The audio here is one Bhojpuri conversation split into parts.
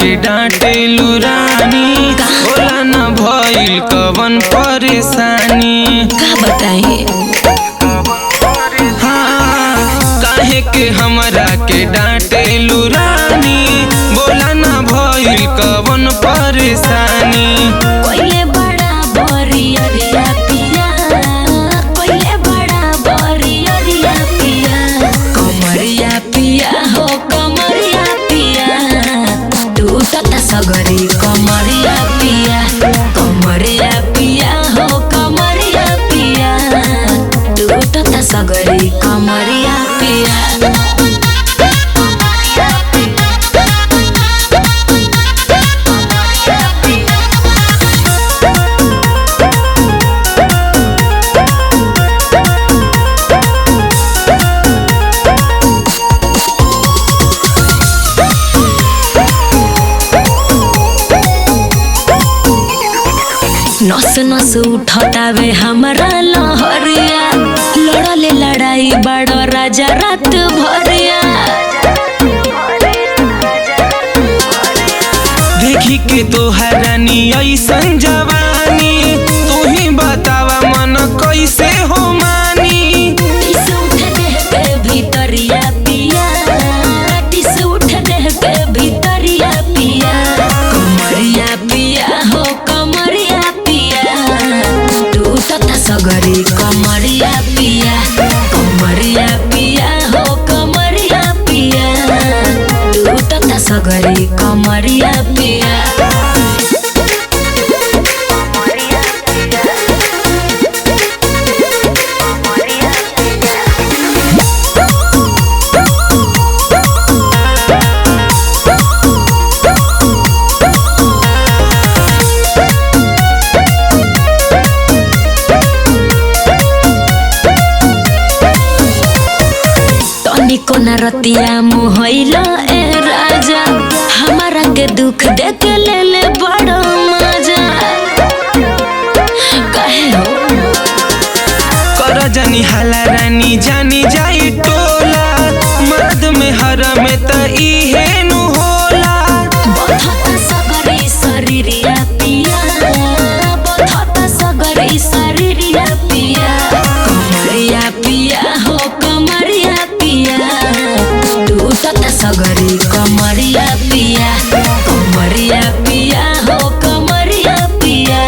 के डांटे लुरानी, बोला न भइल कवन परेशानी। का बताइए काहे के हमरा के डांटे लुरानी, बोला न भइल कवन परेशानी। कोइले बड़ा बरियरिया पिया, कोइले बड़ा बरियरिया पिया, कमरिया पिया हो कमरिया पिया, टूटता सगरी कमरिया पिया, कमरिया पिया हो कमरिया पिया, टूटता सगरी कमरिया पिया। नस नस उठतावे हमरा लहरिया, लड़ले लड़ाई बड़ो राजा रात भरिया। देखी के तोहरानी ऐसन जवानी, तू ही बतावा मन कैसे हो मानी। टिस उठ देह के भीतरिया पिया, टिस उठ देह के भीतरिया पिया, कमरिया पिया हो कमरिया पिया, टूटता सगरी कमरिया पिया, कमरिया पिया हो कमरिया पिया, टूटता सगरी कमरिया पिया। को न रतिया मुहैला ए राजा, हमारा के दुख देख ले ले बड़ा मजा। कहे हो कर जानी हाला रानी जानी जाई टोला, मर्द में हर में त इहे नु होला। बधता सगरी शरीरिया पिया, बधता सगरी शरीरिया पिया, कमरिया पिया हो कमरिया पिया, टूटता सगरी कमरिया पिया, कमरिया पिया हो कमरिया पिया,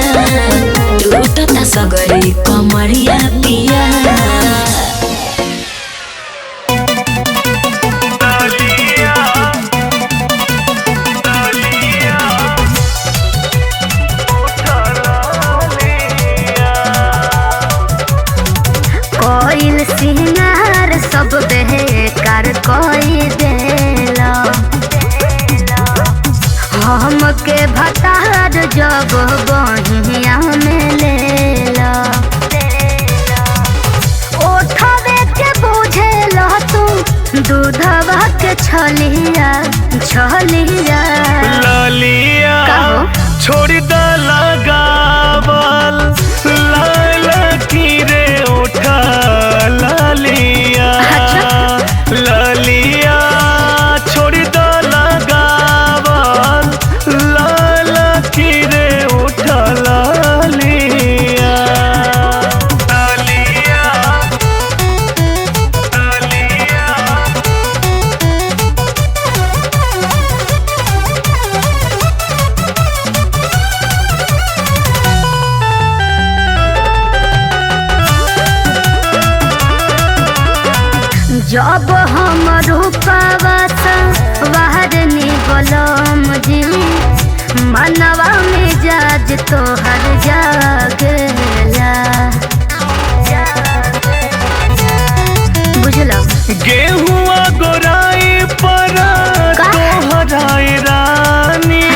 टूटता सगरी कमरिया पिया। कोइल सिंगार सब बेकार कोई देला, हमके भतार जब बहिया में लेला, ओठवे के बुझेला तू दूधवा के छलिया छलिया। ललिया छोड़ द लगावल, लाल की रे उठा ललिया। ललिया छोड़ द लगावल, लाल की रे उठा ललिया। ललिया ललिया जब हम रूपवा बाहर निकलम जी, मनवा मिजाज तोहर जागेला, बुझला। गेहुआ गोराई पर तोहराई रानी,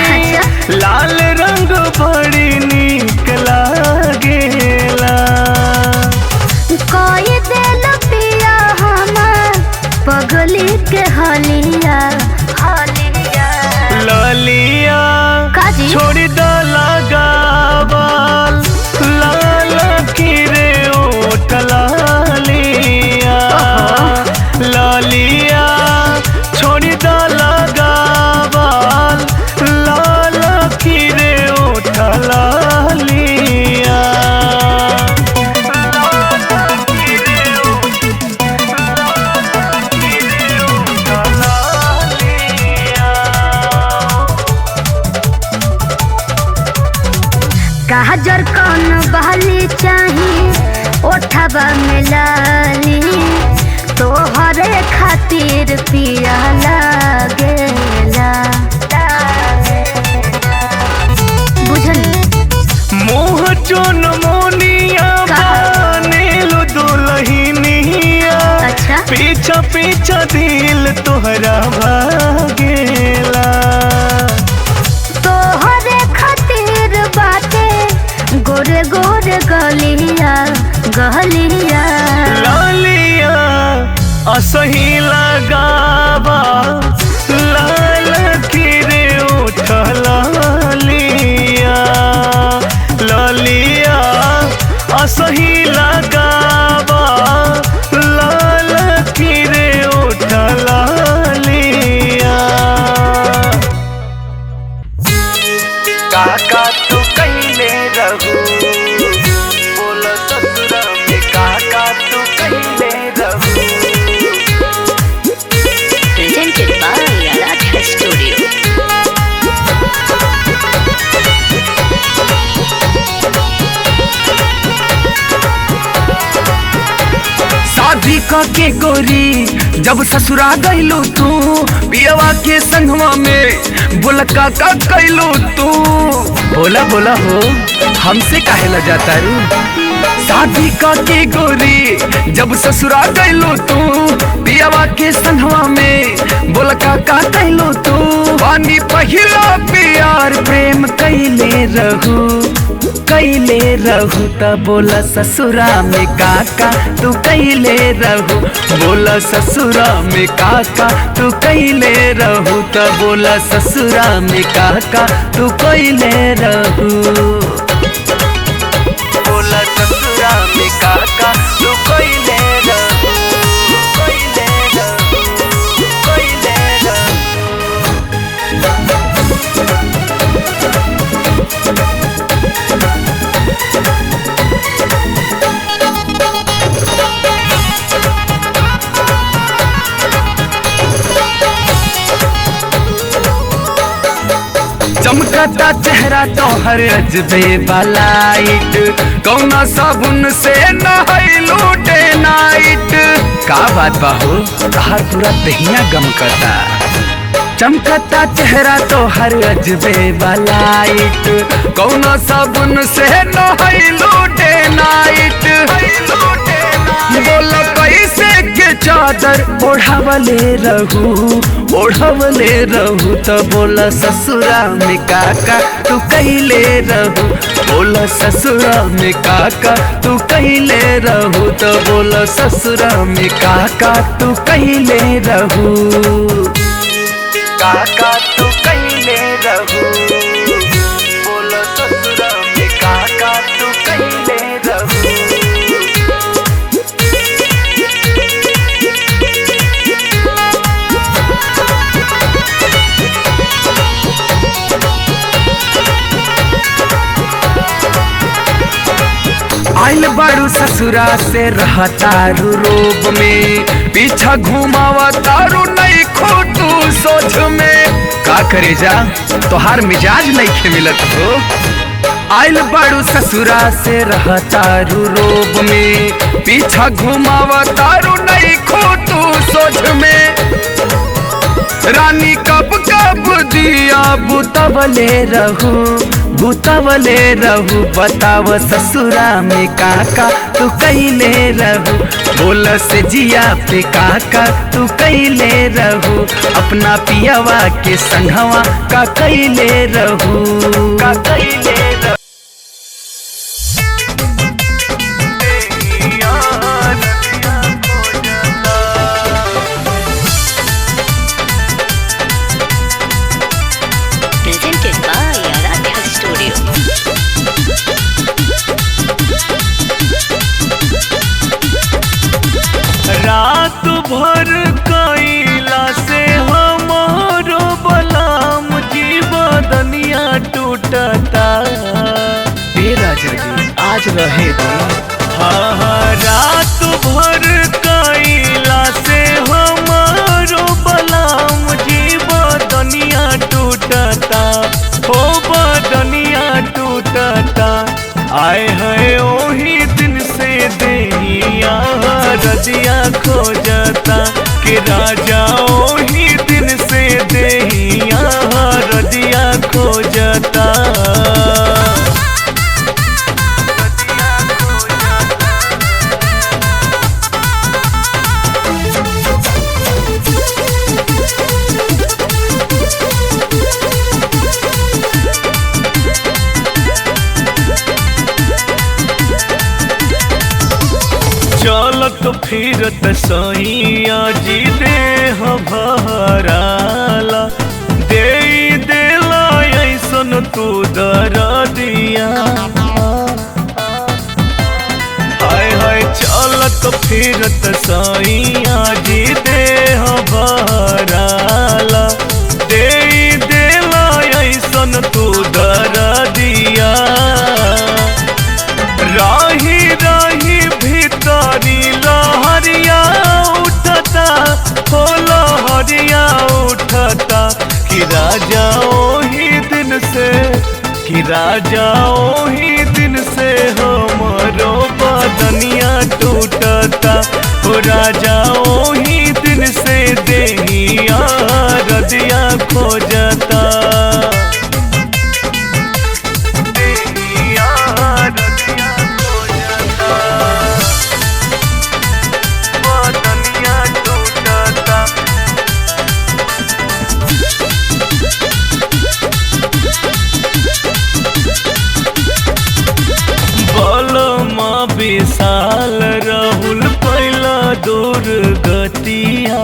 लाल रंग बड़ी निक लागेला। कोई दिल पिया हमर पगली के हलिया हलिया। ललिया छोड़ द लगावा, काजर कौन बहली चाही ओठबा में लाली तोहरे खातिर पिया लागेला बुझल मोह चोन मोनिया बनेलो दुल्हनिया अच्छा पीछा पीछा दिल तोहरा भागेला तोहरे खातिर बाटे गोरे गोरे गलिया गलिया लालिया असही लगावा लाल किरे उठला लिया लालिया असही लगावा लाल किरे उठला लिया काका तू कहिले रहू बोल ससुरा में काका तू कहिले रहू Presented by Aradhya Studio. शादी के गोरी जब ससुरा गइलू तू पियवा के संगवा में बोला काका कैलू तू बोला बोला हो हमसे काहे ला जाता रू शादी के गोरी जब ससुरा गइलू तू पियवा के संगवा में बोला काका कैलू तू पानी पहिला प्यार प्रेम कैले रहू त बोला ससुरा में काका तू कैले रहू बोला ससुरा में काका तू कैले रहू त बोला ससुरा में काका तू कैले रहू बोला ससुरा में काका तू कैले रहू कैले रहू कैले रहू चमकता चेहरा तोहर अजबे लाइट कौना साबुन से नहैलू डे नाइट का बात बाहू तहार पूरा दहिया गम करता चमकता चेहरा तोहर अजबे लाइट कौना साबुन से नहैलू डे नाइट बोला कैसे के चादर ओढ़ावले रहू तो बोला ससुरा में काका तू कैले रहू बोला ससुरा में काका तू कैले रहू तो बोला ससुरा में काका तू कैले रहू काका तू कैले रहू बोला ससुरा में काका तू कैले रहू आइल बारू ससुरा से रहतारू रोब में पीछा घुमावा तारू नहीं खोटू सोच में का करे जा तोहार मिजाज नहीं खे मिलत हो आइल बारू ससुरा से रहतारू रोब में पीछा घुमावा तारू नहीं खोटू सोच में रानी कब कब दिया बुतवले रहू बताव ससुरा में काका तू कैले रहू बोल से जिया पे काका तू कैले रहू अपना पियावा के संगवा का कैले रहू का कैले रहू Presented by Aradhya Studio. रात भर कैला से हमारो बलाम जी बदनिया टूटता तेरा जगी आज रहे दो हाँ रात भर कैला से हमारो बलाम जी बदनिया टूटता हो बदनिया टूटता आए है ओही दिन से देहिया रजिया खोजता कि राजा ओही दिन से देहिया रजिया खोजता। चलत फिरत सैया जी देह भराला दे देला ऐसन तू दरदिया। हाय हाय चलत फिरत सैया जी देह भराला दे देला ऐसन तू दरदिया। राही राही भीतरी लहरिया उठता हो लहरिया उठता कि राजा ओही दिन से कि राजा ओही दिन से हमरो बदनिया टूटता हो राजा ओही दिन से देहिया रदिया खोजता। विशाल राहुल पहला दूर गतिया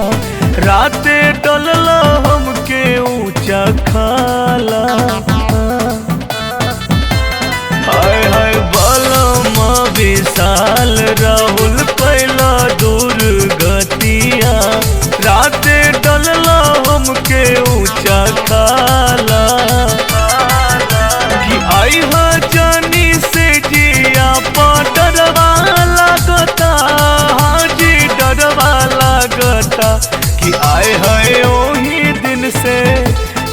राते डलला हमके ऊंचा खाला। हाय हाय बलमा विशाल राहुल पहला दूर गतिया राते डलला हमके ऊंचा खाला। कि आई हा जानी से जिया डरवा लागता हाजी डरवा लागता कि आए है ओही दिन से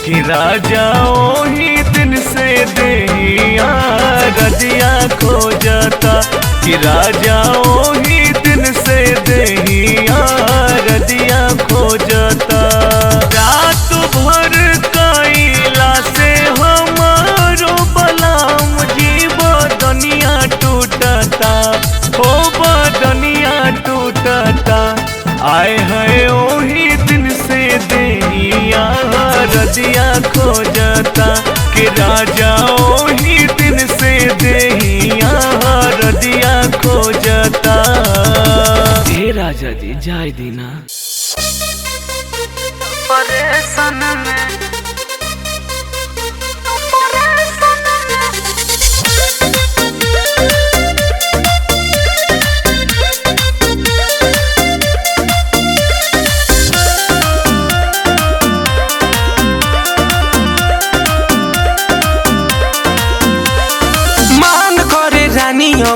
कि राजा ओही दिन से देहिया रजिया खोजता कि राजा ओही दिन से देहिया रजिया खोजता। रात भर कैला से हमारो बलाम जीव दुनिया टूटता हो बदनिया टूटता। आए है ओही दिन से देहिया रजिया खोजता कि राजा ओही दिन से देहिया रजिया खोजता। हे राजा जी जाय दीना परेशान में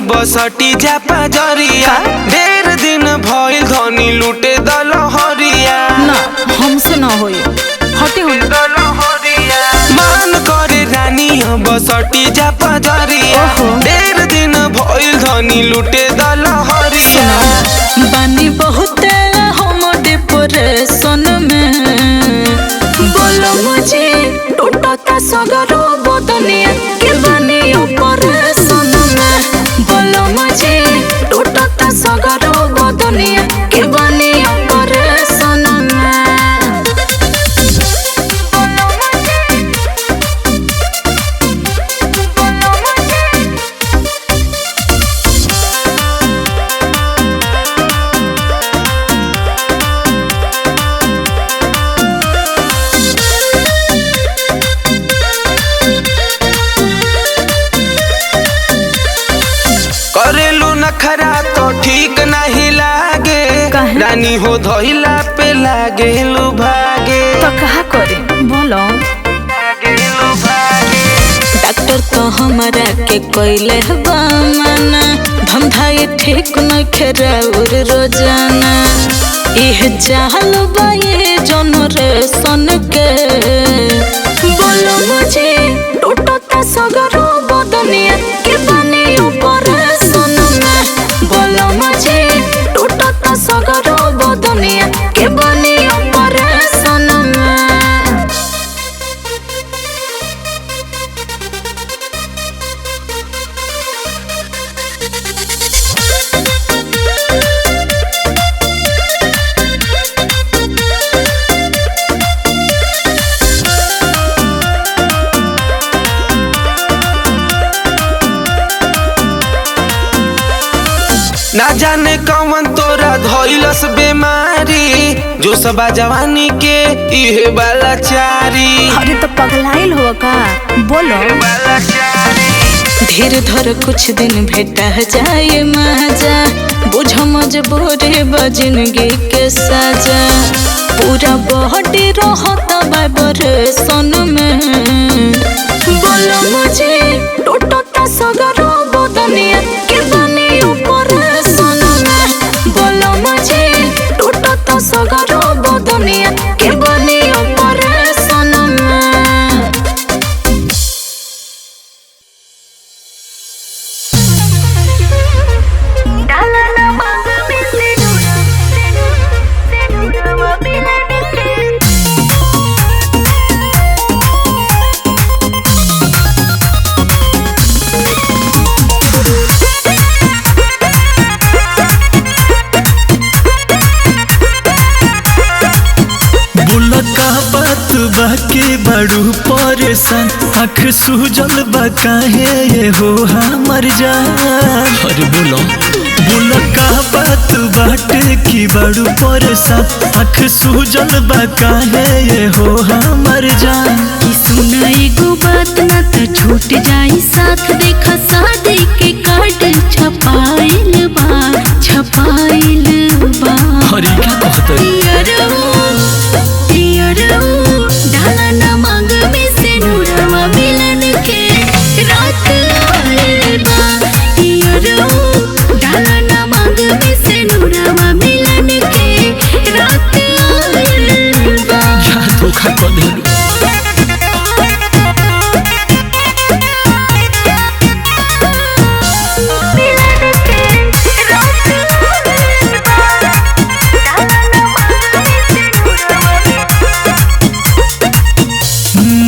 बसटी जापा जरिया ढेर दिन भइल धनी लूटे दलहरिया। ना हमसे ना होई हटे हो मान करे रानी बसटी जापा जरिया ढेर दिन भइल धनी लूटे दलहरिया। बानी बहुते हम डिप्रेशन में बोलो मुझे टूटता सगरो बदनिया के बानी ऑपरेशन में बोलो मुझे टूटता सगरो बदनिया के बानी ऑपरेशन में। करेलू नखरा तो ठीक नहीं लागे रानी हो धइला पे लागे लू भागे। तो कहा करे बोलो डॉक्टर तो हमारा के कोइले बामना धंधाई ठीक न खेराउर रोजाना इह चाहल बाये जनरेशन के बोलो मुझे टूटता सगरो बदनिया के बानी ना जाने कौन तोरा धइलस बेमारी जो सबा जवानी के इहे वाला चारी। अरे तो पगलाइल हो का बोलो धीर धर कुछ दिन भेटा जाए मजा बुझ मजबूरी जिंदगी के सजा पूरा बॉडी रहता वाइब्रेशन में बोलो मुझे टूटता सगरो बदनिया के बनी ऊपर सन में बोलो मुझे टूटता सगरो बदनिया के बनी ऊपर सन में। बाकी बड़ू परेशान आँख सूजल बा काहे ये हो हमर जान। अरे बोलो का बात बाटे की बड़ू परेशान आँख सूजल बा काहे ये हो हमर जान। कि सुनाई गो बात ना तो छूट जाई साथ देखा शादी के कार्ड छपाइल बा। अरे क्या कहते डाला ना मांग में से नूरवा मिलन के रात आइल बा। डाला ना मांग में से नूरवा मिलन के रात आइल बा। क्या धोखा कर देलू।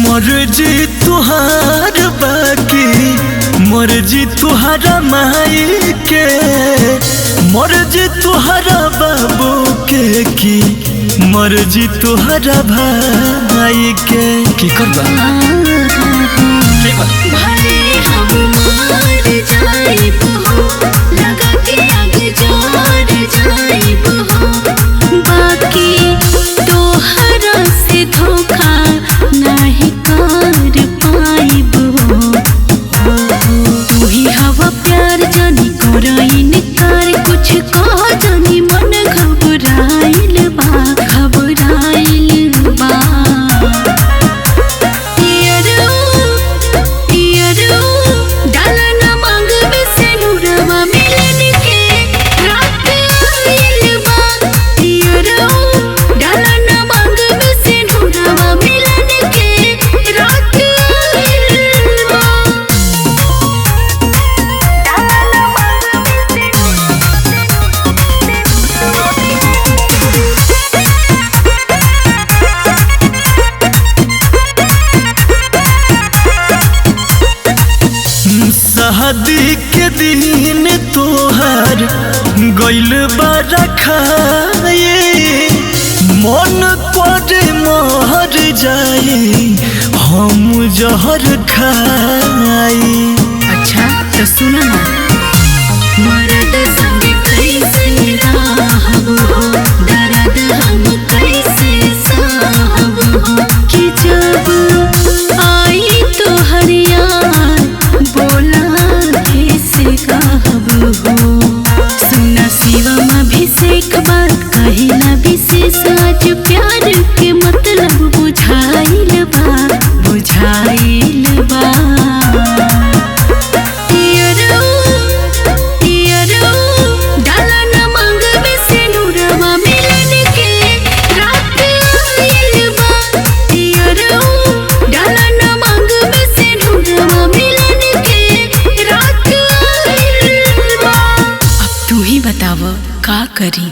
मर्जी तुहार बाकी मर्जी तुहारा माई के मर्जी तुहारा बाबू के की मर्जी तुहारा भाई के करबा भले हम मर जाइब हो लगा के आगे जोर जाइब हो बाकी तोहरा से धोखा नहीं कर पाइब हो तू ही हवा प्यार जानी करइन कर कुछ कह जानी मन घबराइल बा। शादी के दिन तोहार गइल बारा खाए मन करे महर जाए हम जहर खाए। अच्छा तो सुनो ना मर्द संग कैसे रहब हो दर्द हम कैसे सहब हो कि जब आई तो हरियार बोला कैसे कहब हो सुना शिवम अभिषेक बात कहिला विशेष आज प्यार के मतलब बुझाइल बा। बताव का करी।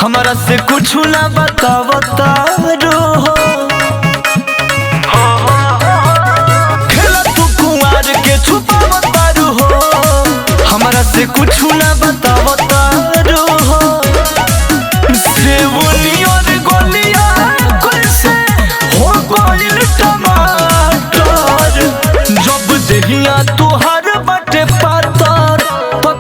हमरा से कुछ ना बतावता रो खेला तू कुंवार के छुपावता रो हमरा से कुछ ना बतावता रो सेवनी और गोलिया कैसे हो गइल टमाटर जब देहिया तुहार बाटे पातर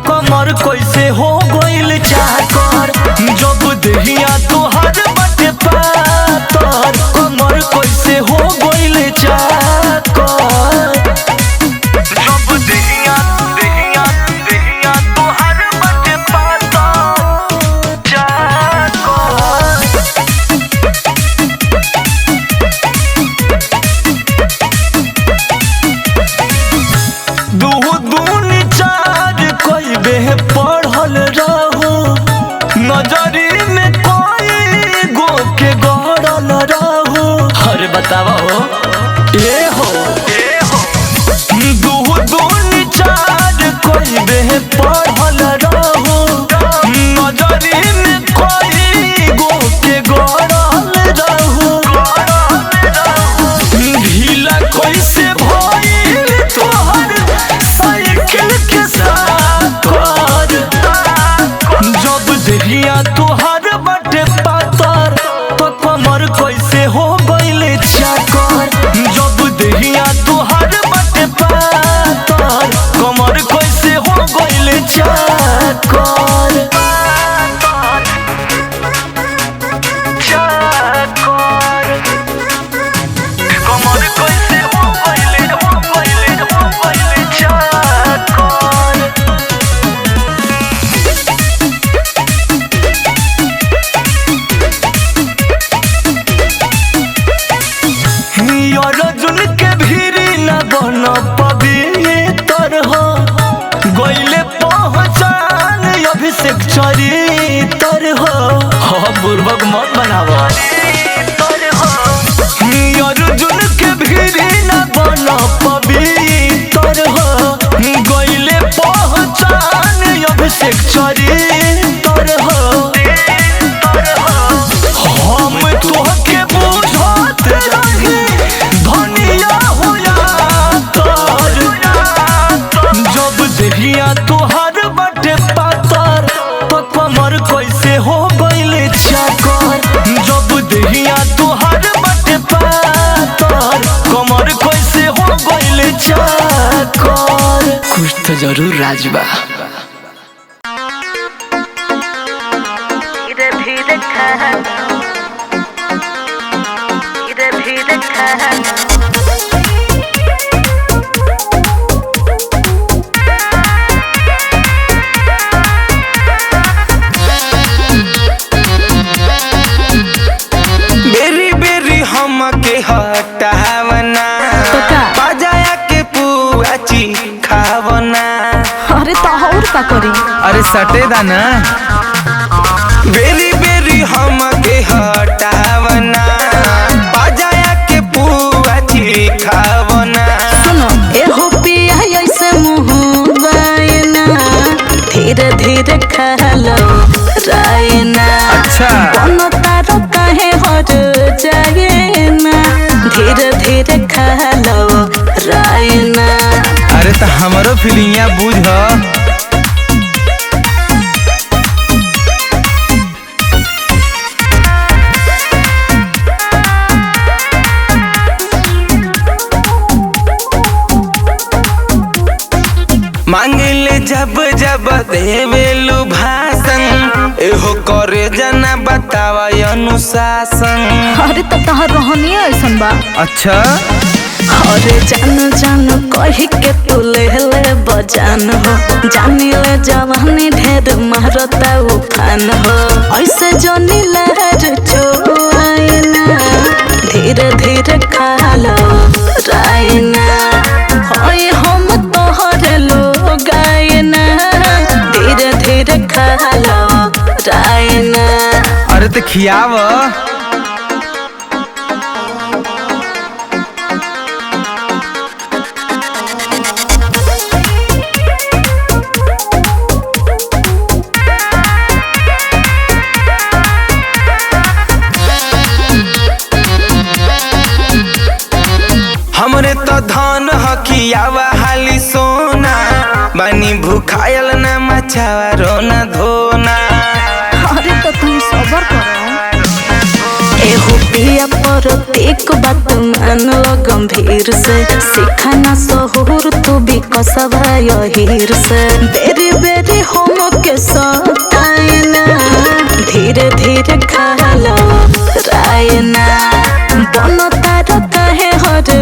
कमर कैसे हो गइल चाकर जब देहिया तुहार बाटे पातर कमर कैसे हो गइल चाकर जब देहिया तुहार बाटे पातर चाकर दूनी चार कोई बे पढ़ल रहू नजरी में कोई गो के गड़ल रहू अरे बतावा हो दूनी चार कोई बे पढ़ल रहू नजरी में कोई गो के गड़ल रहू ढीला कैसे भइल तोहर साइकिल के साथ कर जब देहिया तोहर बाटे पातर तो कमर कैसे हो गइल चाकर जब देहिया तोहर बाटे पातर कमर कैसे हो गइल चाकर कमर कैसे हो गइल चाकर अर्जुन के भीरी न बन पवित्र हो गइले पहचान अभिषेक चरित्र हो बुर्बक मत बनावा अर्जुन के भीरी न बन पवित्र हो गइले पहचान अभिषेक चरित्र हो हम तोहके बुझत रही धनिया होया तर जब देहिया तोहर बाटे पातर तो कमर कैसे हो गइल चाकर जब देहिया तोहर बाटे पातर कमर कैसे हो गइल चाकर कुछ तो जरूर राजबा धीरे धीरे खाना धीरे धीरे खाना बेरी बेरी हमके हटावना बजाया के पुआची खावना अरे तहौर का करी अरे सटे दाना बेरी बेरी हमके हटावना बजाया के पुआची खावना सुनो एहो पिया ऐसे मुँह बायना धीरे धीरे खा लो रायना अच्छा बनो तारो काहे हर जाएना धीरे धीरे खा लो रायना अरे तो हमारो फीलिंगिया बुझ मांगिले जब जब देवेलु भाषण एहो करे जना बतावा अनुशासन अरे तो तहर रहनी ऐसन बा अच्छा अरे जान जान कही के तू ले बजान हो जानी ले जवानी ढेर मारता उफान हो ऐसे जनी लहर चोआइना धीरे धीरे खा लो रायना होय हम तोहरे लोग आइना धीरे धीरे खा लो रायना अरे तो खियाव निछावा रोना धोना। अरे तो तुम सबर करो। एहो पिया प्रत्येक बात मान लो गंभीर से, सिखाना सहूर तू भी कसबा यहीर से। बेरी बेरी हम के सताइना, धीरे धीरे खा लो रायना। बन तार काहे हर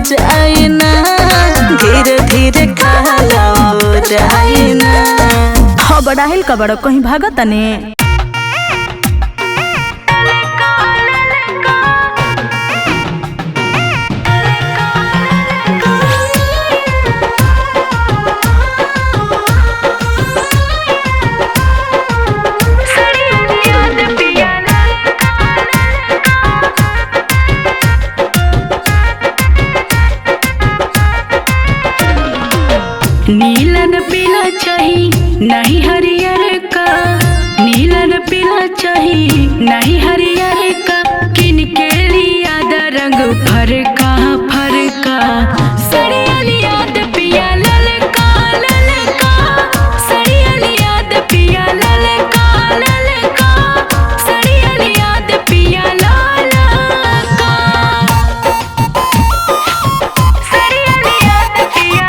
जाइना, धीरे धीरे खा लो रायना। हाँ बड़ा हिल का बड़ा कहीं भागत ने। नीलन पीला चाही नहीं हरियर का, नीलन पीला चाही नहीं हरियर का। किन के लिया रंग फरका फरका, सड़ियल याद पिया ललका ललका। सड़ियल याद पिया ललका ललका, सड़ियल याद पिया ललका। सड़ियल याद पिया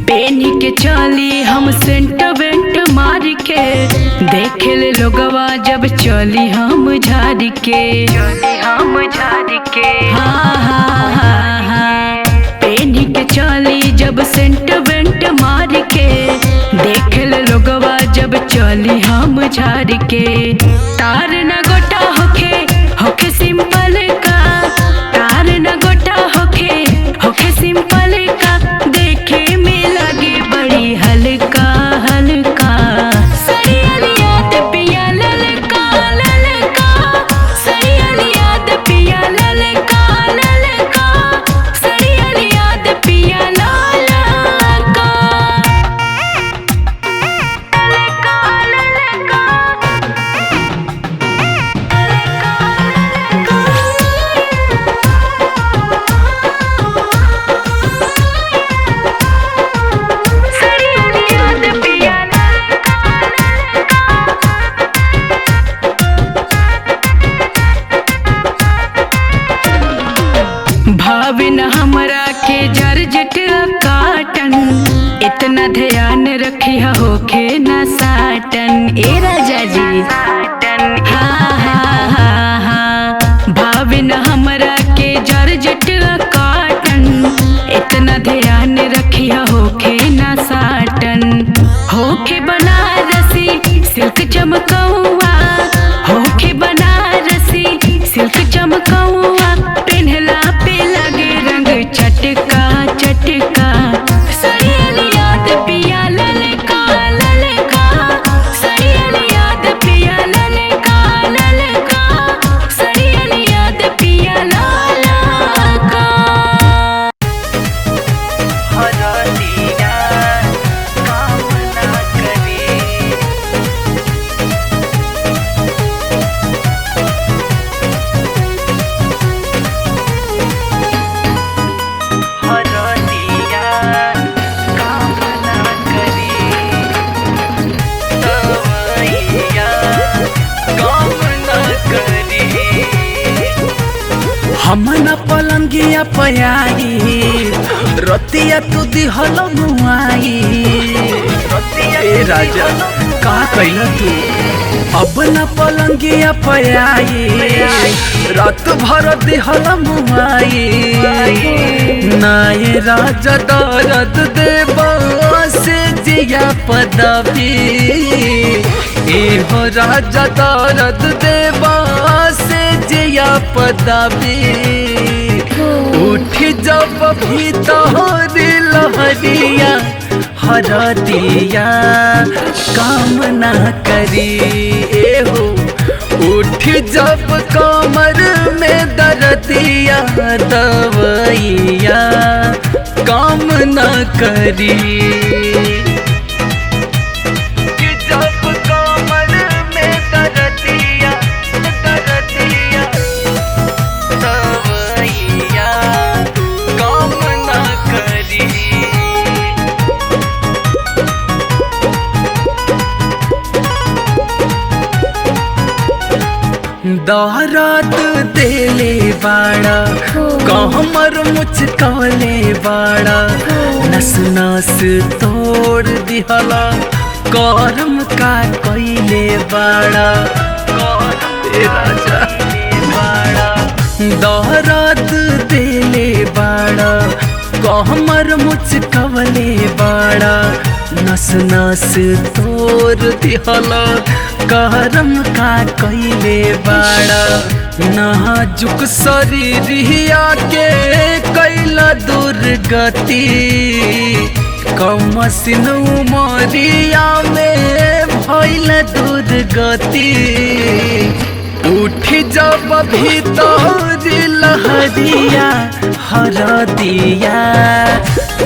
पेनी के चली हम सेंट वेंट मार के, देखे ले लोगवा जब चली हम झाड़ के। हम झाड़ के हाँ हाँ हाँ हाँ। पेनी के चली जब सेंट वेंट मार के, देखे ले लोगवा जब चली हम झाड़ के। तार न गोटा होखे होखे सिंपल का, तार न गोटा होखे होखे सिंपल का। देखे में लगे बड़ी हल्का हल्का, सड़ियल याद पिया ललका ललका। सड़ियल याद पिया ललका ललका, सड़ियल याद पिया ललका। सड़ियल याद पिया ललका भाविन हमरा के जरजट काटन, इतना ध्यान रखी होखे न साटन। ए राजा जी हाँ हाँ हाँ हाँ। भाविन हमरा के जरजट काटन, इतना ध्यान रखी होखे न साटन। होखे बनारसी सिल्क चमकौआ, होखे बनारसी सिल्क चमकौआ। पेन्हला पे लगे रंग चटका चटका, सड़ियल याद पिया ललका ललका। सड़ियल याद पिया ललका ललका, सड़ियल याद पिया ललका। हरदिया कामना करे। हरदिया कामना करे। तवैया कामना करे। हम न पलंगिया पयाई, रतिया तू दिहल मुआई। ए राजा का कैला तू, अब न पलंगिया पयाई, रात भर दिहल मुआई। नाये राजा दर्द देबा से जिया पदवी, एहो राजा दर्द देबा से जिया पदवी। उठ जब भीतर लहरिया, हरदिया काम ना करी। एहो उठ जब कमर में दर्दिया, दवैया काम ना करी। दहरात देले बाड़ा कहमर मुचकले बाड़ा नस नस तोड़ दिहला करम का कइले बाड़ा ए राजा दहरात देले बाड़ा कहमर मुचकले बाड़ा नस नस तोड़ दिहला करम का कइले बाड़ा नाजुक शरीरिया के कैला दुर्गति कमसिन उमरिया में भइल दुर्गति उठी जब भीतर लहरिया हरदिया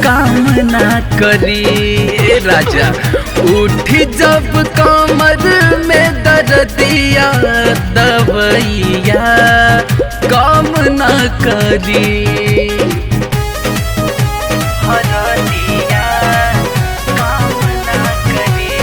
काम ना करी राजा उठी जब कमर में दर्दिया दवैया काम ना करी हरदिया काम ना करी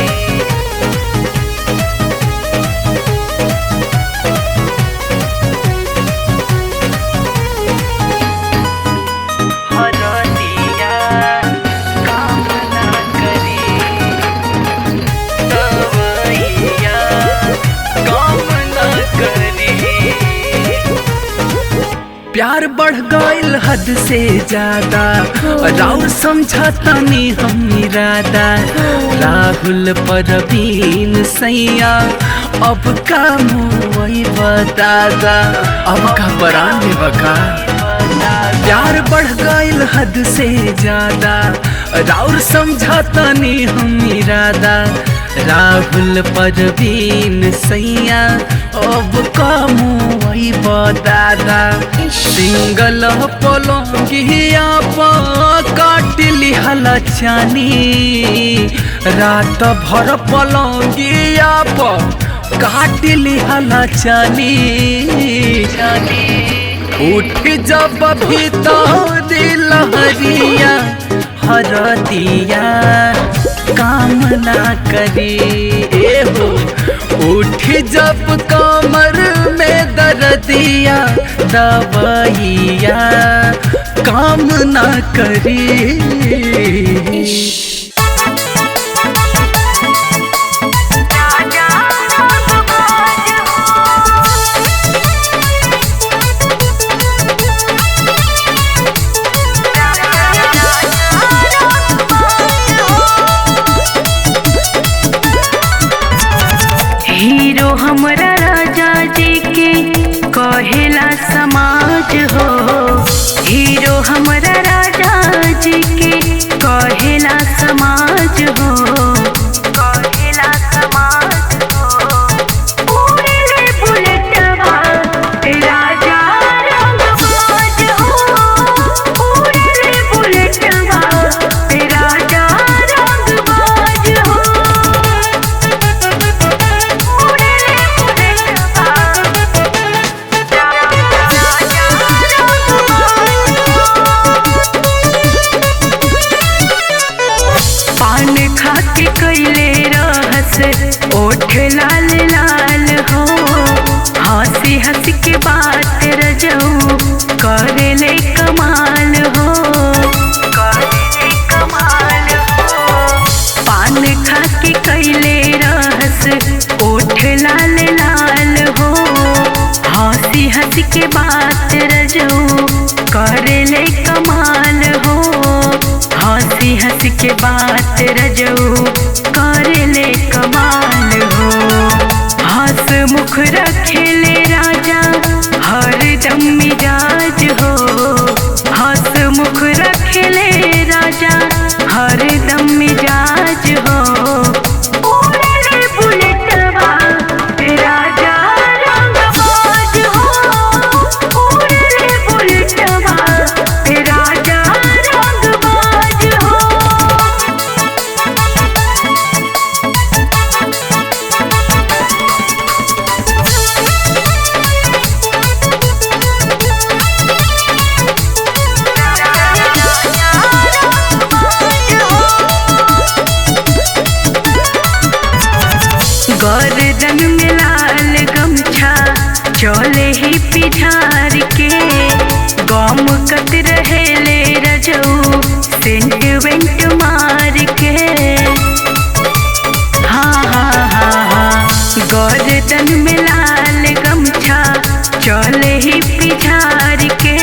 प्यार बढ़ गइल हद से ज्यादा राउर समझता नहीं हम इरादा राहुल परवीन सैया अब का मुई बतादा अब का परान में बका प्यार बढ़ गइल हद से ज्यादा राउर समझता नहीं हम इरादा राहुल परवीन सैया अब का मुई बतादा सिंगल पलंगिया काट लिहला चानी रात भर पलंगिया काट लिहला चानी उठ जब भीतर लहरिया हरदिया काम ना करी हो उठ जब कमर में दर्दिया दवाइया काम ना करी हीरो हमरा राजा जी के कहेला समाज हो हीरो हमरा राजा जी के कहेला समाज हो कहेला समाज हो उड़ेले बुलेटवा राजा रंगबाज हो उड़ेले बुलेटवा राजा रंगबाज हो पान खा के कैले रहस ओठ लाल लाल हो हंसी हंसी के बात रजऊ करेले कमाल हो करेले कमाल हो पान खा के कैले रहस ओठ लाल लाल हो हंसी हंसी के बात रजऊ करेले कमाल हो हंसी हंसी के बात रजऊ करेले कमाल हो हंस मुख रखेले राजा हरदम मिजाज हो हंस मुख रखेले राजा हरदम मिजाज हो उड़ेले बुलेटवा राजा रंगबाज हो उड़ेले बुलेटवा राजा रंगबाज हो गर्दन में लाल गमछा झार के गम कत रहेले रजऊ सेंट वेंट मार के हाँ हाँ हाँ हाँ गर्दन में लाल गमछा चले ही पिझार के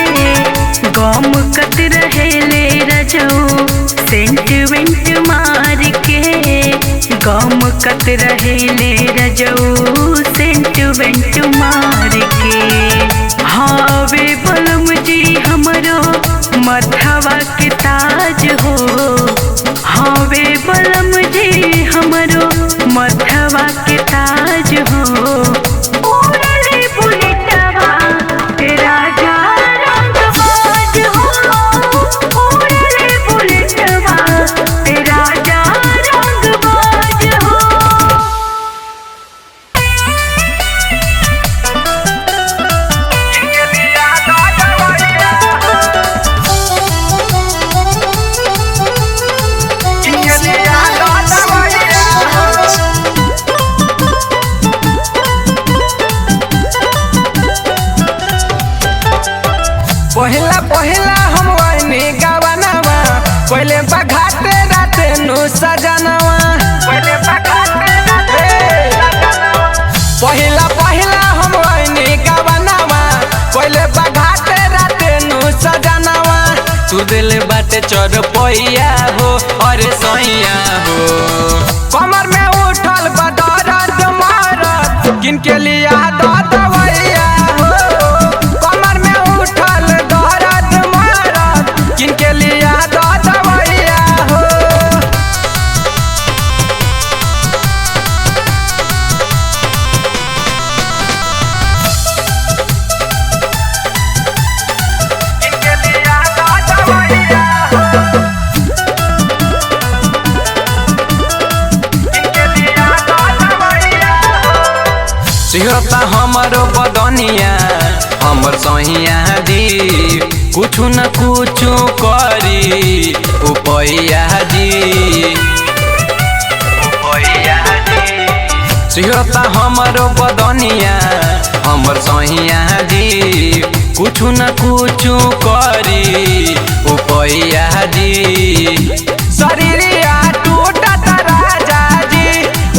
गम कत रहेले रजऊ सेंट वेंट मार के गम कत रहेले रजऊ सेंट वेंट मार के हावे बलम जी हमरो मथवा के ताज हो हावे बलम जी हमरो मथवा के ताज हो उड़ले बुलेटवा राजा रंगबाज हो उड़ले बुलेटवा राजा रंगबाज हो पहिला पहिला हम वही गवनवा पहले बघाते राते नु सजनवा पहिला पहिला हम वही गवनवा पहले बघाते राते नु सजनवा तू दिल बाटे चढ़ पैया हो और सैया हो कमर में उठल बदरद मारत किनके लिया दवैया हो कमर में उठल दर्द मारत किनके लिया दवैया हो किनके लिया दवैया हो किनके लिया दवैया हो सिहता हमरो बदनिया हमर सहिया जी कुछु न कुछु करी उपैया जी सिहता हमरो बदनिया हमर सहिया जी कुछु न कुछु करी उपैया जी शरीरिया टूटत राजा जी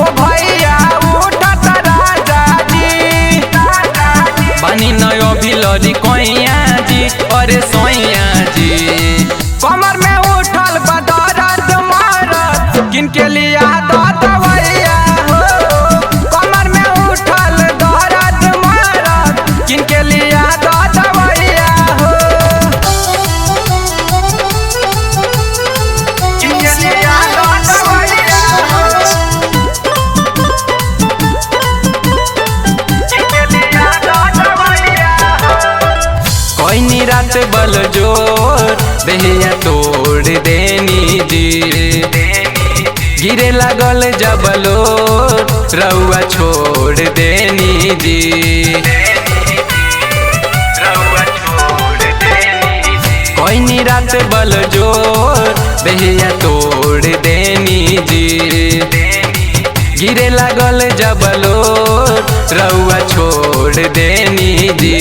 ओ भैया उठत राजा जी बानी नयो भिलरी कोइया जी अरे सोइया जी कमर में उठल बदरद मारत किनके लिया दवैया हो कमर में उठल दर्द मारत किनके लिया दवैया हो किनके लिया दवैया हो किनके लिया दवैया हो कोई रात बल जोर देहिया तोड़ देनी जी गिरे लागल जबलो रउआ छोड़ देनी जी कोई रात बल जोर देहिया तोड़ देनी जी गिरे लागल जबलो रउआ छोड़ देनी जी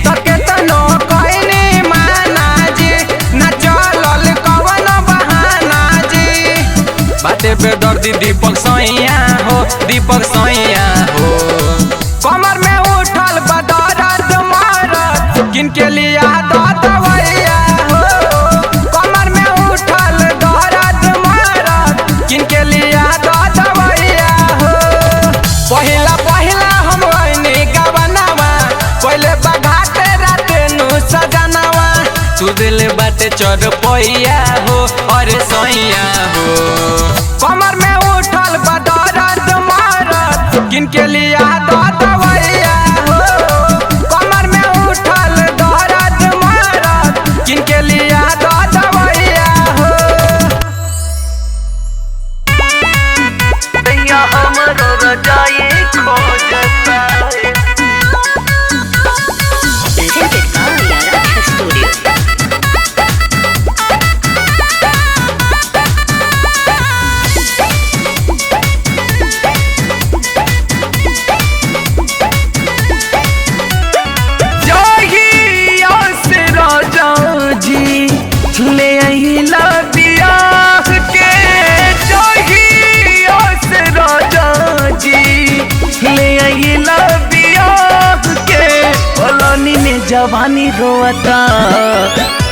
तके तनो कहनी माना जी न चलल कवन बहाना जी बाते पे दर्दी दीपक सैया हो दीपक सैया हो कमर में उठल बदरद मारत किनके लिया दवैया हो कमर में उठल दर्द मारत किनके लिया दवैया हो पहिला पहिला हम वही गवनवा पहले बघाते राते नु सजनवा तू दिल बाटे चढ़ पैया हो और सैया हो कमर में उठल बदरद मारत किनके लिया दवैया हो कमर में उठल दर्द मारत किनके लिया दवैया हो हमरो रजाई खोजता जवानी रोता,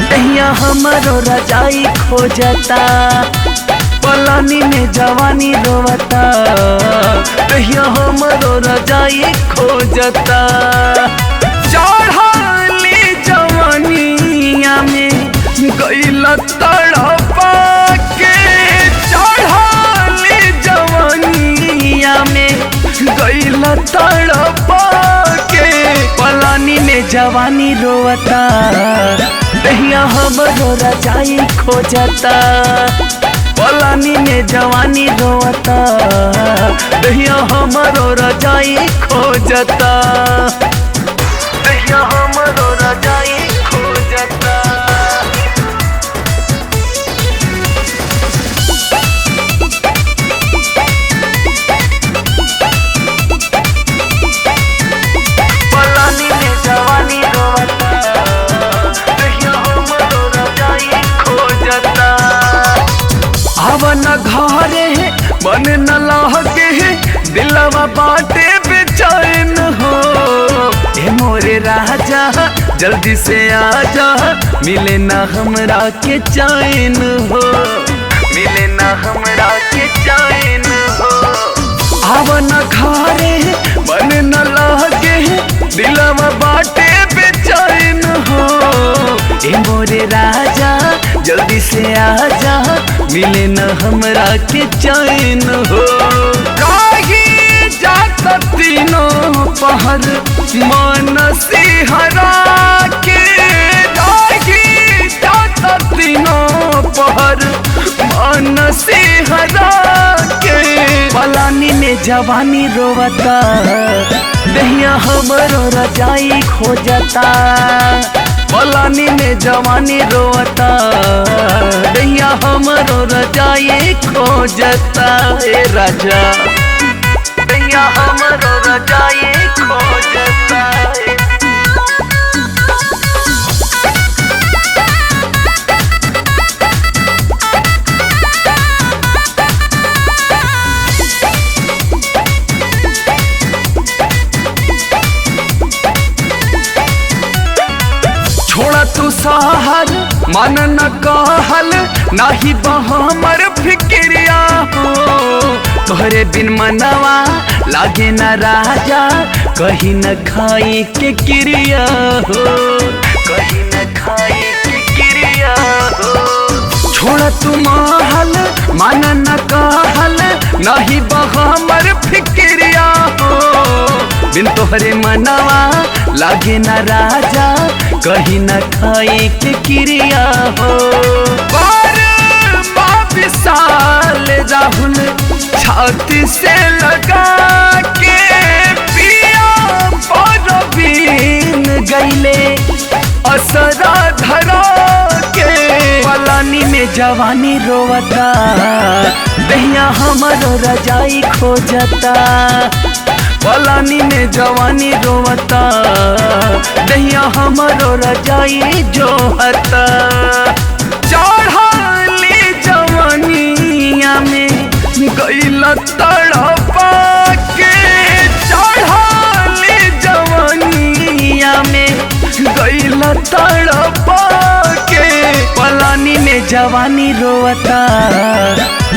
दहिया हमरो रजाई खोजता। पलानी में जवानी रोता, दहिया हमरो रजाई खोजता। चढ़ाली जवानिया में गइला तड़पा के, चढ़ाली जवानिया में गइला तड़पा के। पलानी में जवानी रोता, दहिया हमरो रजाई खोजता। पलानी में जवानी रोता, दहिया हमरो रजाई खोजता। दहिया हमरो रजाई खोजता। पलानी में जवानी रोता, दहिया हमरो रजाई खोजता। आवन घरे मन न लहके, दिलवा बाटे बेचैन हो। ए मोरे राजा जल्दी से आजा, मिले ना हमरा के चैन हो, मिले ना हमरा के चैन हो। आवन घरे मन न लहके, दिलवा बाटे बेचैन हो। ए मोरे राजा जल्दी से आजा, मिले न हमरा के चैन हो। राही जात तीनों पहर मन सिहरा के, राही जात तीनों पहर मन सिहरा के। पलानी में जवानी रोता, दहिया हमरो रजाई खोजता। पलानी में जवानी रोता, दहिया हमरो रजाई खोजता। ए राजा दहिया हमरो रजाई खोजता। छोड़ा तू सहर मन न कहल, नाही हमर फिक्रिया हो। तोहरे बिन मनवा लागे न राजा, कहीं न खाई के क्रिया हो, कहीं न खाई के क्रिया हो। छोड़ा तू महल मन न कहल, नाही हमर फिक्रिया हो। बिन तोहरे मनवा लागे न राजा, कहीं न खाई के क्रिया हो। विशाल राहुल छाती से लगा के, पिया परवीन गईले असरा धरा के। पलानी में जवानी रोता, दहिया हमरो रजाई खोजता। पलानी में जवानी रोता, दहिया हमरो रजाई जोहता। चढ़ाली जवानिया में गइला तड़पा के, चढ़ाली जवानिया में गइला तड़पा के। पलानी में जवानी रोता,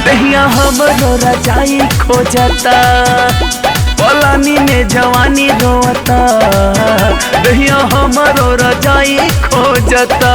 दहिया हमरो रजाई खोजता। पलानी में जवानी रोता, दहिया हमरो रजाई खोजता।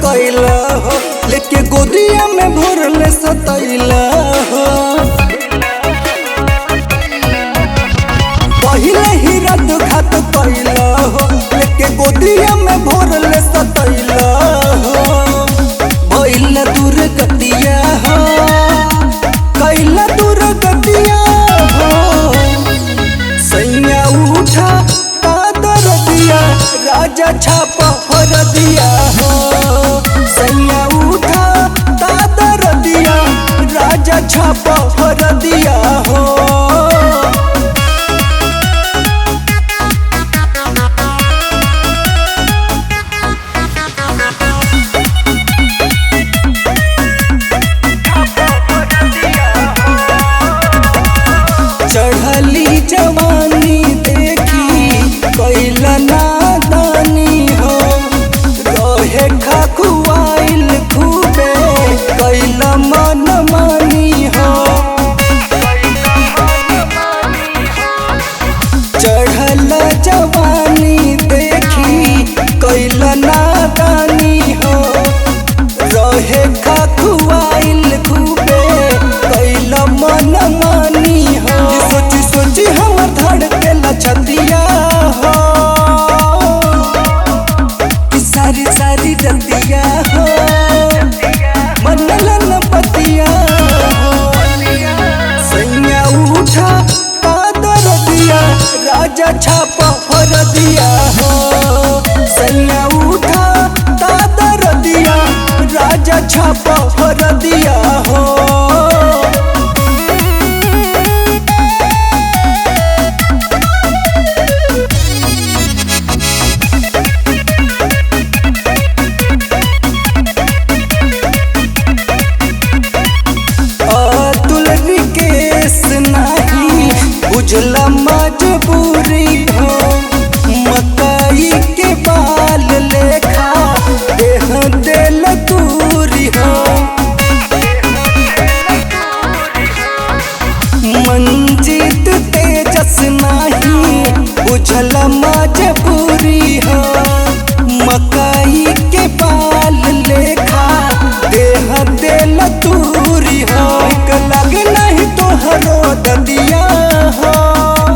कैला हो, लेके गोदिया में भरले सतैला हो। पहिले ही रात घात कैला हो, लेके गोदिया में भरले सतैला हो। भइल दूर गतिया हो, कैला दूर गतिया हो। सैया उठा कादर दिया, राजा छापा फर दिया हो। सैया उठा दादर दिया, छापा भर दिया हो। चढ़ली जवानी देखी कैला नादानी हो, रहे खखुआइल खूबे कैला मन मानी हो। चढ़ल जवानी देखी कैला नादानी हो, रहे खखुआइल खूबे कैला मन मानी हो। सोची सोची हमर धड़के लछतिया हो, कि सारी सारी रतिया हो, मनलन पतिया हो। सैया उठा कादर दिया, राजा छापा भर दिया हो। सैया उठा कादर दिया, राजा छापा भर दिया हो। बुझला मजबूरी हो, मकई के बाल लेखा देह दिल दूरी हो। मंजीत तेजस नहीं बुझला मजबूरी हो, मकई के बाल लेखा देह दिल दूरी हो। लग नहीं तोहरो ददिया हो,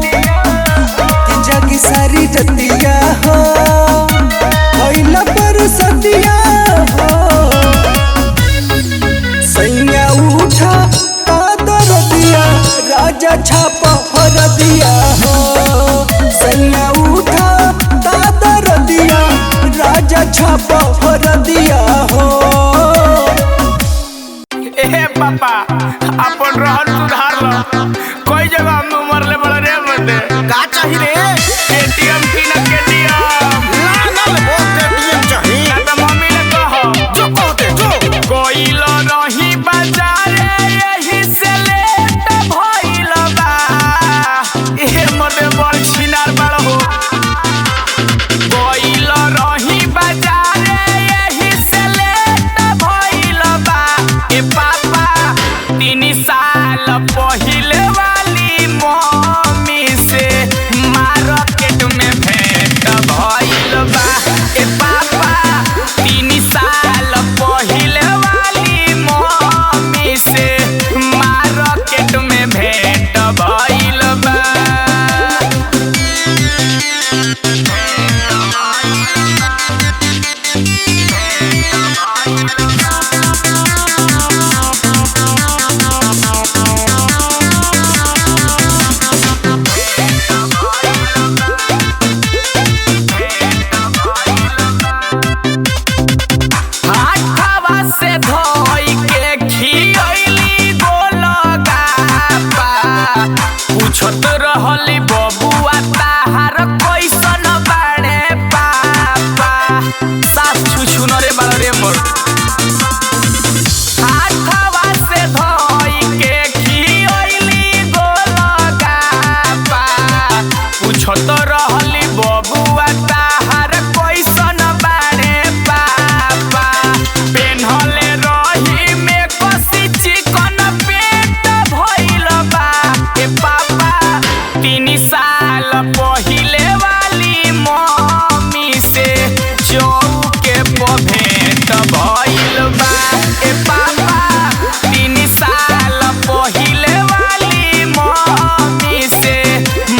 कि जग सारी जतिया हो, भइला पर सतिया हो। सैया उठा कादर दिया, राजा छापा भर दिया हो। सैया उठा कादर दिया, राजा छापा भर दिया हो। ए पापा अपन रहन सुधार लो, कोई जगह हम मरले बड़ा रे बंदे का चाही रे? एटीएम की ना केटीएम लागल वो केटीएम चाही। ना तो मम्मी ने कहो जो कहते जो कोई लो रही बाजारे यही से लेट भइल बा। ए मर्दे बड़ छिनार बड़ हो, कोई लो रही बाजारे यही से लेट भइल बा। ए पापा 3 साल पहिले वाली मम्मी से मार्केट में भेंट भइल बा। ए पापा 3 साल पहिले वाली मम्मी से मार्केट में भेंट भइल बा। हाथवा से धोई के खियैली गोलगप्पा, पूछत रहली बबुआ ताहार कैसन बाड़े पापा। सास छुछु न रे बाड़ रे मोर। हाथवा से धोई के खियैली गोलगप्पा, पूछत रहली बबुआ ताहार कैसन बाड़े पापा। पेन्हले रही में कसी चिकन पेट भइल बा। ए पापा 3 साल पहिले वाली मम्मी से चौके पर भेंट भइल बा। ए पापा 3 साल पहिले वाली मम्मी से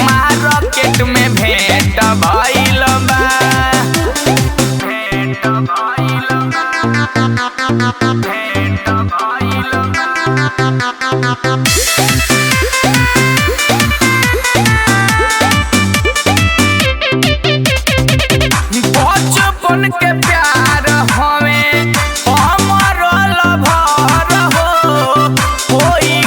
मार्केट में भेंट भइल बा। भेंट भइल बा, भेंट भइल बा। बचपन के प्यार हमें हमर लभर हो, होई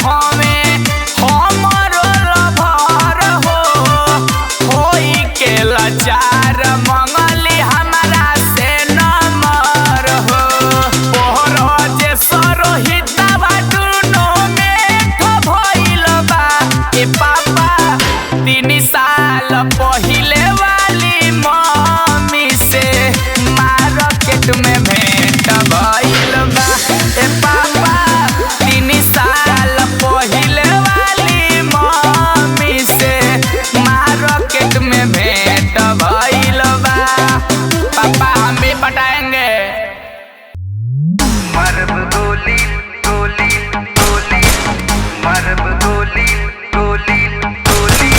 हमें हमरो लभर हो होई के लाचार मंगली हमारा से नंबर हो पोहर जे सरोहितवा दुनो में भइल बा ए पापा 3 साल पहिले वाली मम्मी से मार्केट में भेंट भइल बा ए पापा 3 साल पहिले वाली मम्मी से मार्केट में भेंट भइल बा पापा हम भी पटाएंगे मरब गोली गोली गोली मरब गोली गोली गोली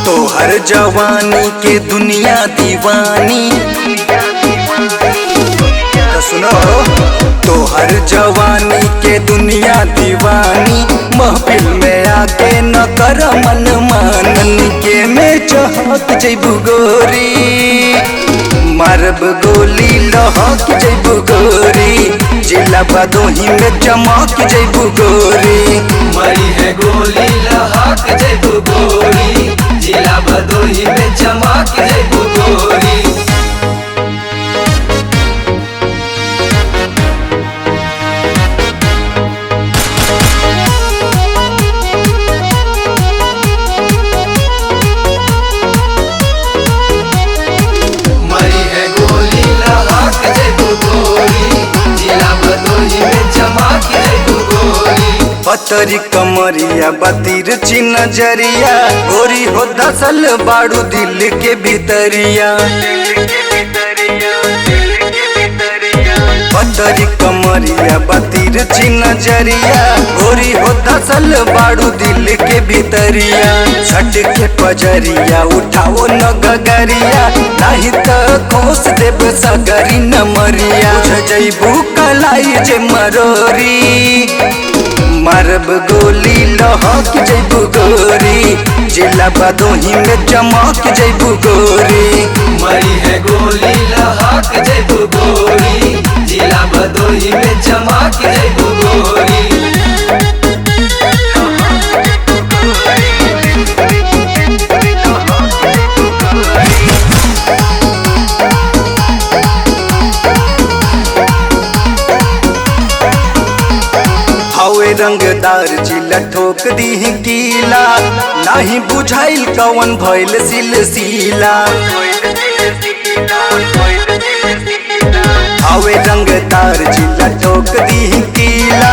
तोहर जवानी के दुनिया दीवानी तो सुनो तोहर जवानी के दुनिया दीवानी महफिल में आके न कर मन मानन के में चहक जइबू गोरी मारब गोली लहक जइबू गोरी जिला बदोही में चमक जइबू गोरी मरी है गोली लहक जइबू गोरी जिला भदोही में चमक जइबू गोरी मरी है गोली लहक जइबू गोरी जिला भदोही में चमक जइबू गोरी पतरी कमरिया बतीर नजरिया गोरी हो दसल बाड़ू दिल के भीतरिया पतरी कमरिया बतीर नजरिया गोरी हो दसल बाड़ू दिल के भीतरिया छट के पजरिया उठाओ न गगरिया नहीं तो खोस देव सगरी न मरिया जइबू कलाई जे मरोरी मारब गोली लहक जइबू गोरी जिला बदोही में चमक जइबू गोरी मरी है गोली लहक जइबू गोरी जिला भदोही में चमक जइबू गोरी हवे रंगदार जिला ठोक दी कीला नहीं बुझाइल कवन भइल सिलसिला हवे रंगदार जिला ठोक दी कीला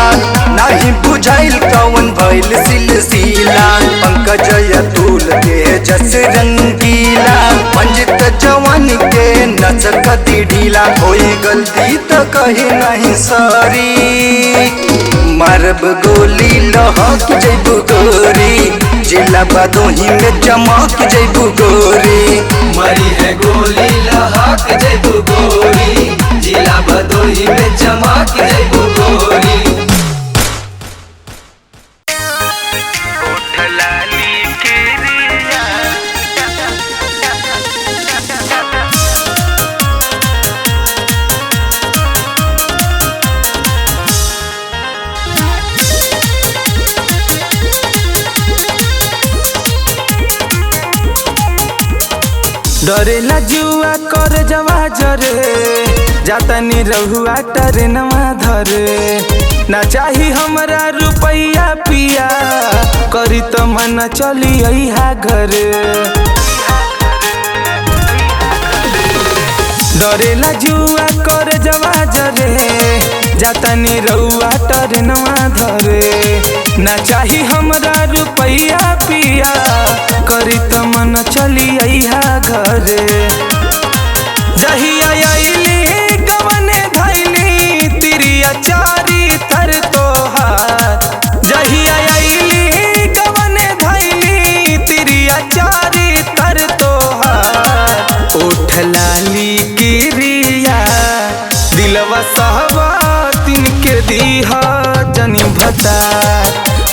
नहीं बुझाइल कवन भइल सिलसिला पंकज अतुल के जस रंगीला मंजित जवान के नचक ढीला होई गलती तो कही नहीं सॉरी मारब गोली लहक जइबू गोरी जिला बदोही में चमक जइबू गोरी मरी है गोली लहक जइबू गोरी जिला भदोही में चमक जइबू गोरी डरेला जुआ कर जवा जरे जातनी रहुआ टरेनवा धरे ना चाही हमरा रुपैया पिया करी तो मन चली अइहा घरे डरेला जुआ कर जवा जरे जातनी रहुआ टरेनवा धरे ना चाही हमरा रुपैया पिया करी तो मन चली अइहा घरे जहिया अइली गवने धैली तिरिया चारी तर तोहार जहिया अइली गवने धैली तिरिया चारी तर तोहार उठ लाली गिरिया दिलवा सहवा तिनके दीहा जनी भता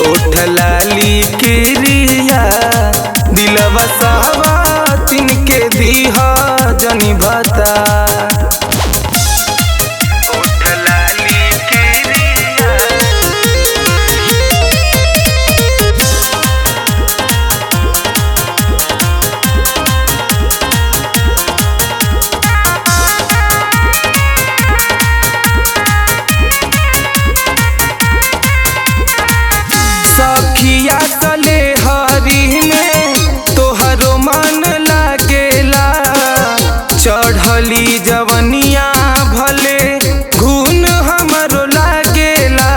उठ लाली किरिया दिलवा सवातिन के दीहा जनी भता उठ लाली किरिया सखिया तले हरी में तोहरो मन लागेला चढ़ली जवनिया भले घून हमरो लागेला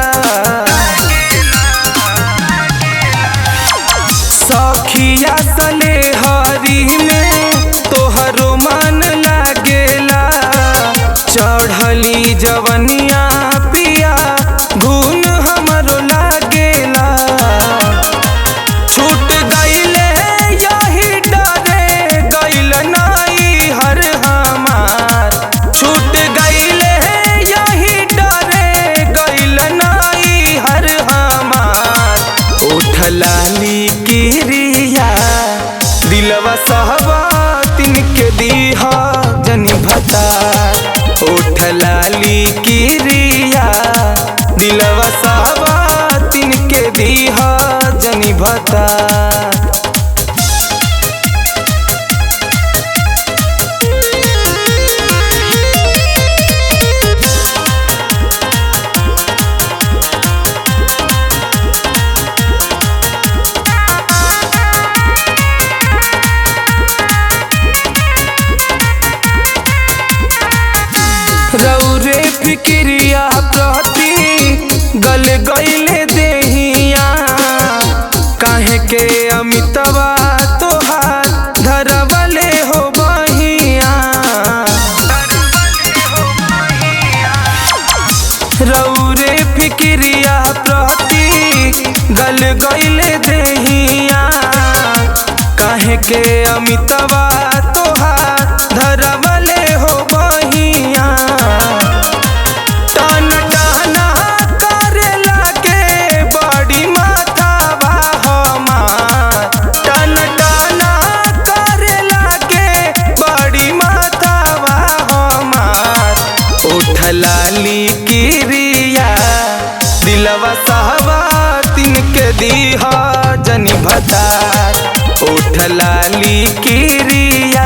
सखिया तले हरी में तोहरो मन लागेला चढ़ली जवनिया पिया घून हमरो लागेला छूट गईले यही डरे गईल नाई हर हमार छूट गईले यही डरे गईल नाई हर हमार उठ लाली किरिया दिलवा सहबातिन के दीहा जनी भता उठ लाली किरिया दिलवा सहबातिन के दीहा जनी भता रौरे फिक्रिया प्रति गल गईले देहिया काहे के अमितवा तोहार धरवले हो बहिया रौरे फिक्रिया प्रति गल गईले देहिया काहे के अमितवा तोहार धरवले हो बहिया टन टना करे लागे बड़ी माथावा हमार टन टना करे लागे बड़ी माथावा हमार उठ लाली किरिया दिलवा सहबातिन के दीहा जनी भता उठ लाली किरिया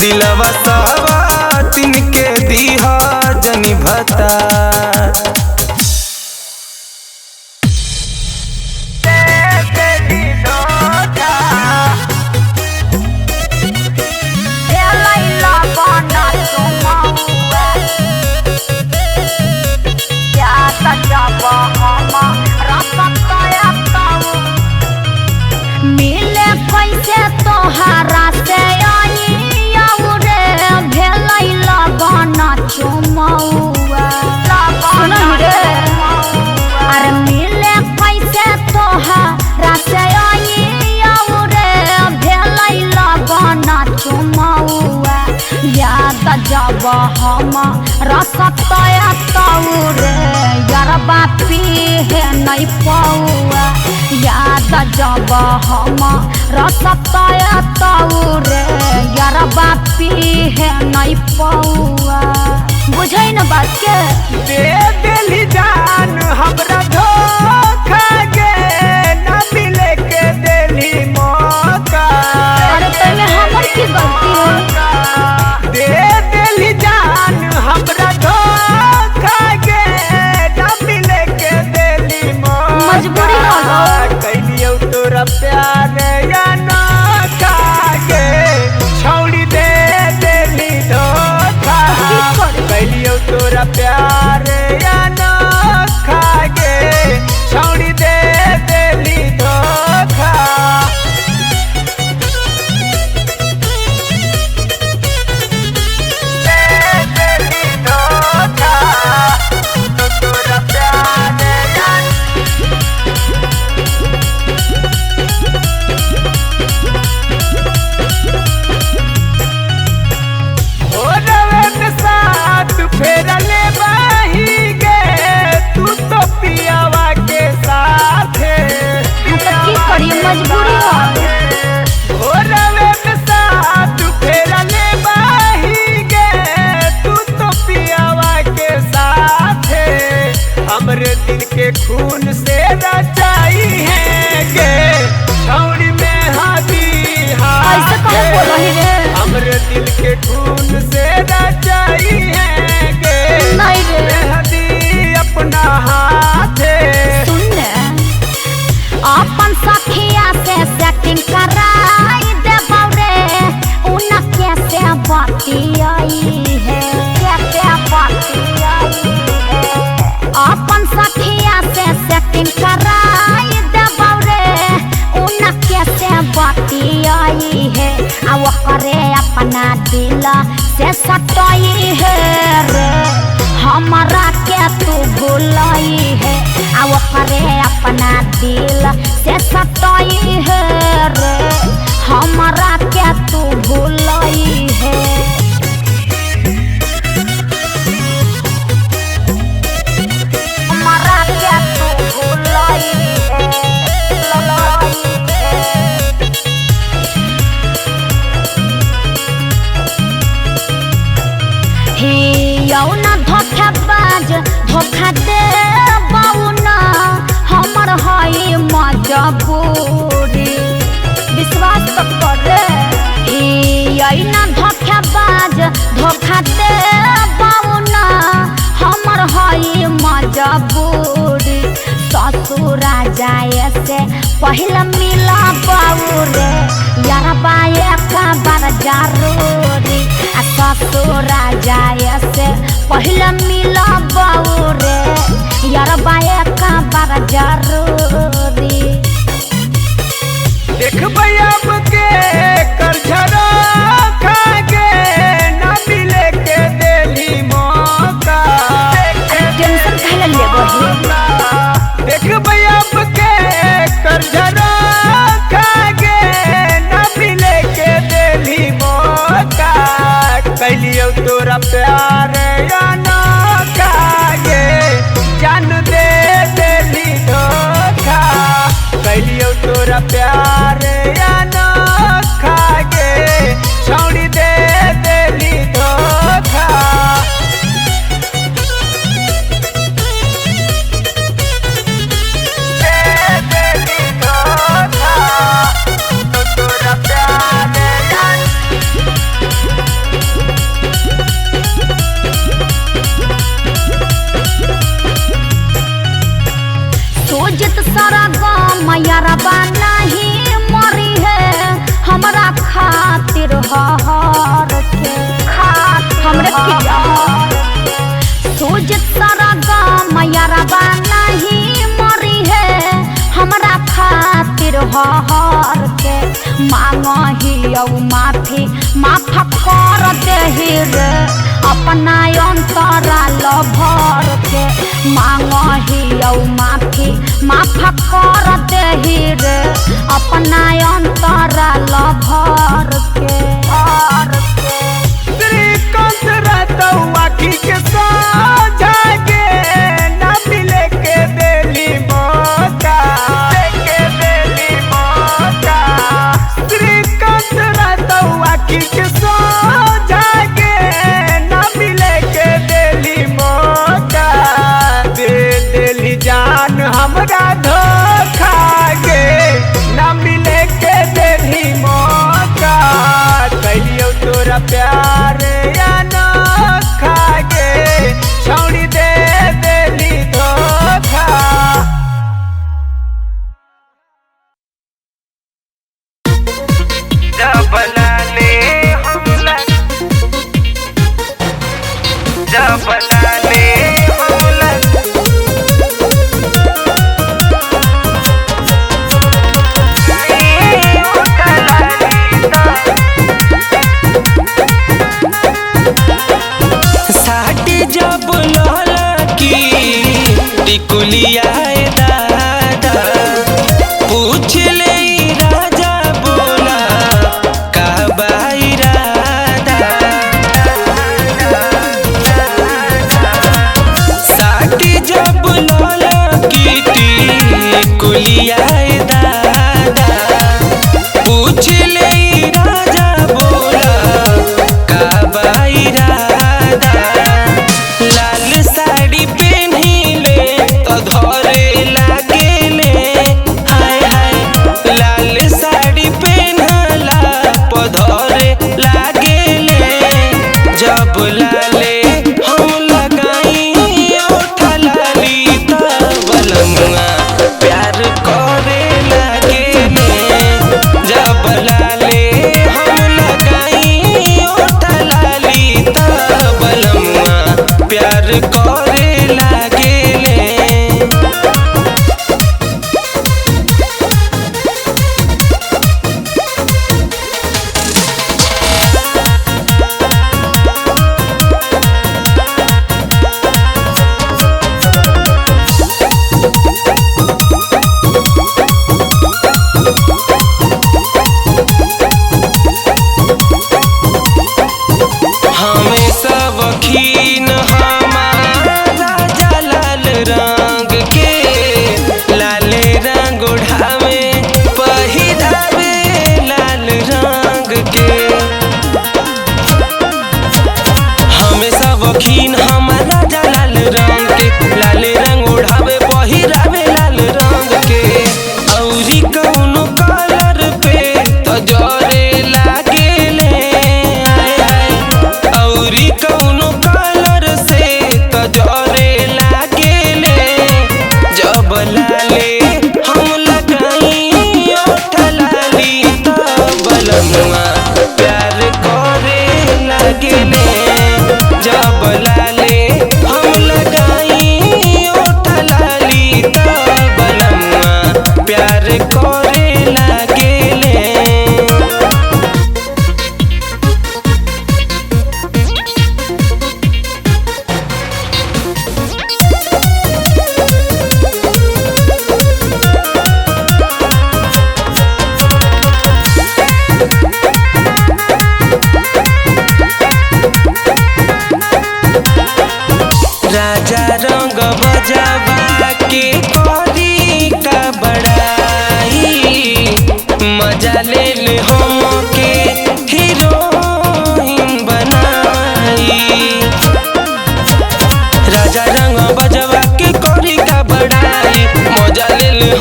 दिलवा सहबातिन के दीहा जनी भता मिले कैसे तोहरा से रे भेलै लगन चुमौआ अरे मिले कैसे तोहरा से रे भेलै लगन चुमौआ याद जब हम रसतया तौरे यरबा पीहे नहीं पौआ याद जब हम रसतया तौरे यरबा पीहे नहीं पौआ बुझै न बात के दे दिली जान हमरा धोखा गे न मिले के दिली मौका अरे तने हमर की गलती है दे दिली जान हमरा धोखा गे न मिले के दिली मौका मजबूरी हो गो कैलियो तोरा प्यार या ना खागे छौड़ी दे दिली धोखा कैलियो तोरा प्यार या ना हमरे दिल के खून से रचाई है गे छौड़ी में हादी ऐसे कहे बोला ही रे हमरे दिल के खून से रचाई है गे नहीं रे मेहदी अपना हाथे सुन अपन सखिया से सेटिंग कराई दे बौरे उन कैसे बतियाई है कैसे बतियाई है अपन सखिया से सेटिंग कराई दे बौरे उन कैसे बतियाई है आ वो करे अपना दिल से सटाई है रे हमारा के तू भुलाई है आ वो करे अपना दिल से सटाई है रे हमारा के तू भुलाई है हमारा के तू भुलाई है हे यौना धोखेबाज धोखा दे बौना हमर हई मजबूरी विश्वास तो करे हे यौना धोखेबाज धोखा दे बौना हमर हई मजबूरी ससुरा जाए से पहले मिला बाबूरे यार बाए का बार जरूरी आ ससुरा जाए से पहले मिला बाबूरे यार बाए का बार जरूरी देखबै अब के करझरा खागे ना मिले के देली मौका टेंशन काहे लेबो ही देखबै अब के करझरा खागे ना मिले के देली मौका कैलियो तोरा प्यार या ना खागे जान दे देली धोखा कैलियो तोरा प्यार या ना खागे छौड़ी दे देली धोखा सोजत सारा गाँव यारबा नहीं मरी है हमरा खातिर हार के हमरे की सोजत सारा गाँव यारबा नहीं मरी है हमरा खातिर हार के मांगही औ माफी माफ कर देही रे अपना अंतरा लभर के मांगही औ माफी माफ कर देही रे अपना अंतरा लभर के श्रीकांत रहता आखी के साझा के ना मिले के देली मौका श्रीकांत रहता आखी के साझा के ना मिले के देली मौका दे देली जान हमरा धोखा गे ना मिले के देली मौका कैलियो तोरा प्यार या ना खागे छौड़ी दे देली धोखा जबलाने हमला जबलाने हमला साटी जब लहलकी टिकुलिया दादा पूछ ले राजा बोला का बाइरादा साटी जब लहलकी टिकुलिया दादा पूछ ले राजा बोला का बाइरादा लाल साड़ी पहनी ले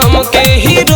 हमके हीरो